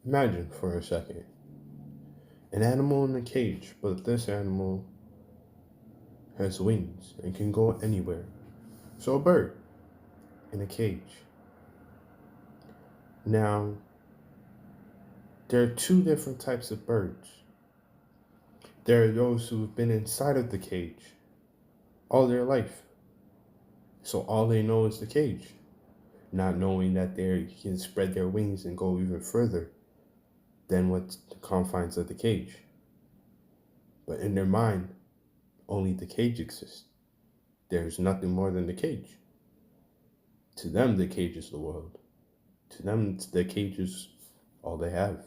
Imagine for a second an animal in a cage, but this animal has wings and can go anywhere. So a bird in a cage. Now, there are two different types of birds. There are those who have been inside of the cage all their life. So all they know is the cage, not knowing that they can spread their wings and go even further than what the confines of the cage. But in their mind, only the cage exists. There's nothing more than the cage. To them, the cage is the world. To them, the cage is all they have.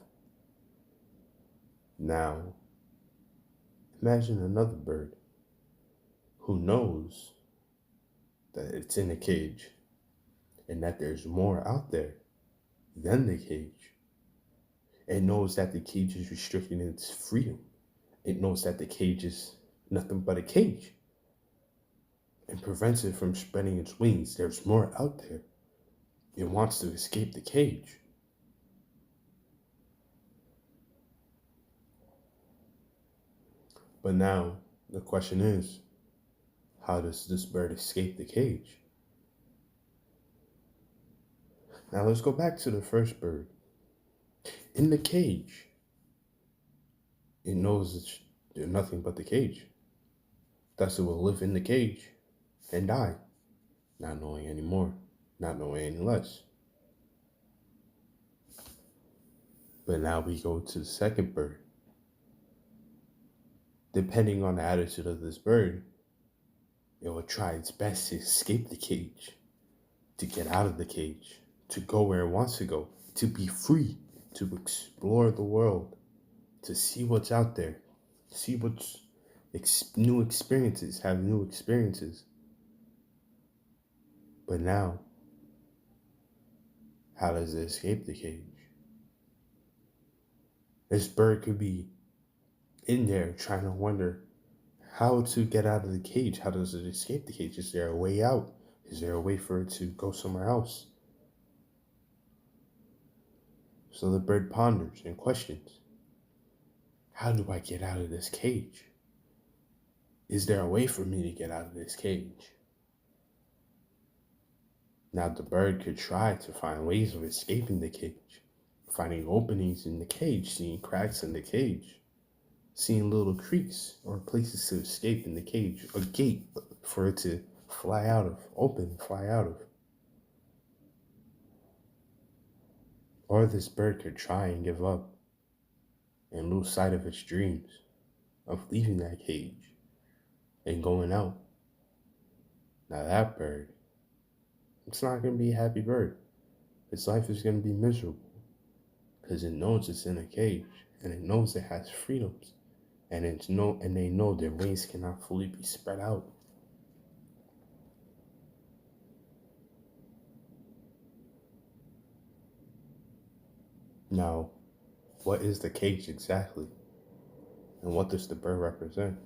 Now, imagine another bird who knows that it's in a cage and that there's more out there than the cage. It knows that the cage is restricting its freedom. It knows that the cage is nothing but a cage and prevents it from spreading its wings. There's more out there. It wants to escape the cage. But now the question is, how does this bird escape the cage? Now let's go back to the first bird. In the cage, it knows it's nothing but the cage. Thus it will live in the cage and die, not knowing any more, not knowing any less. But now we go to the second bird. Depending on the attitude of this bird, it will try its best to escape the cage, to get out of the cage, to go where it wants to go, to be free, to explore the world, to see what's out there, see what's new experiences, have new experiences. But now, how does it escape the cage? This bird could be in there trying to wonder how to get out of the cage. How does it escape the cage? Is there a way out? Is there a way for it to go somewhere else? So the bird ponders and questions, how do I get out of this cage? Is there a way for me to get out of this cage? Now the bird could try to find ways of escaping the cage, finding openings in the cage, seeing cracks in the cage, seeing little creaks or places to escape in the cage, a gate for it to fly out of, open, fly out of. Or this bird could try and give up and lose sight of its dreams of leaving that cage and going out. Now that bird, it's not going to be a happy bird. Its life is going to be miserable because it knows it's in a cage and it knows it has freedoms and they know their wings cannot fully be spread out. Now, what is the cage exactly? And what does the bird represent?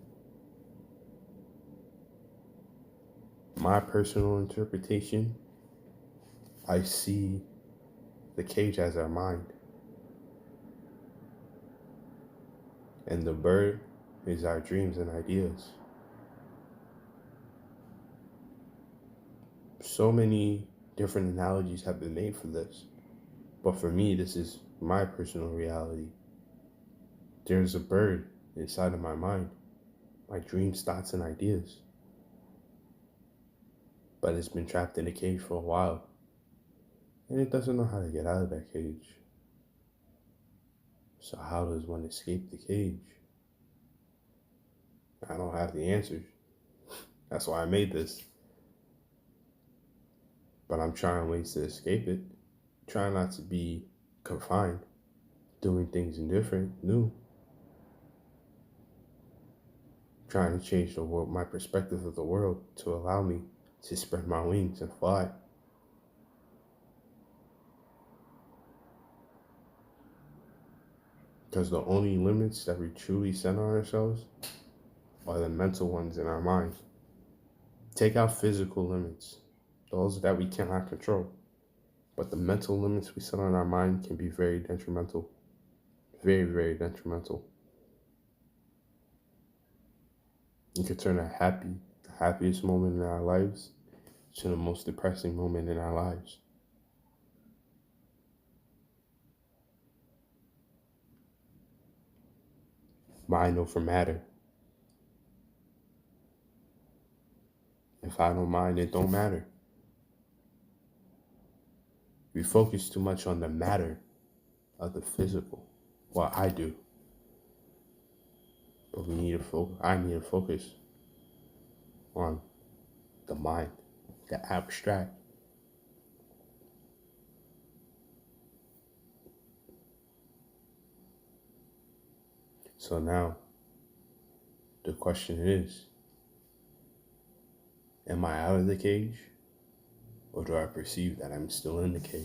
My personal interpretation, I see the cage as our mind. And the bird is our dreams and ideas. So many different analogies have been made for this. But for me, this is my personal reality. There's a bird inside of my mind, my dreams, thoughts, and ideas. But it's been trapped in a cage for a while. And it doesn't know how to get out of that cage. So how does one escape the cage? I don't have the answers. That's why I made this. But I'm trying ways to escape it. Trying not to be confined. Doing things different, new. Trying to change the world, my perspective of the world to allow me to spread my wings and fly. Because the only limits that we truly set on ourselves are the mental ones in our mind. Take out physical limits, those that we cannot control. But the mental limits we set on our mind can be very detrimental. very, very detrimental. It could turn the happiest moment in our lives to the most depressing moment in our lives. Mind over matter. If I don't mind, it don't matter. We focus too much on the matter of the physical. Well, I do. But we need to focus. I need to focus on the mind, the abstract. So now the question is, am I out of the cage? Or do I perceive that I'm still in the cage?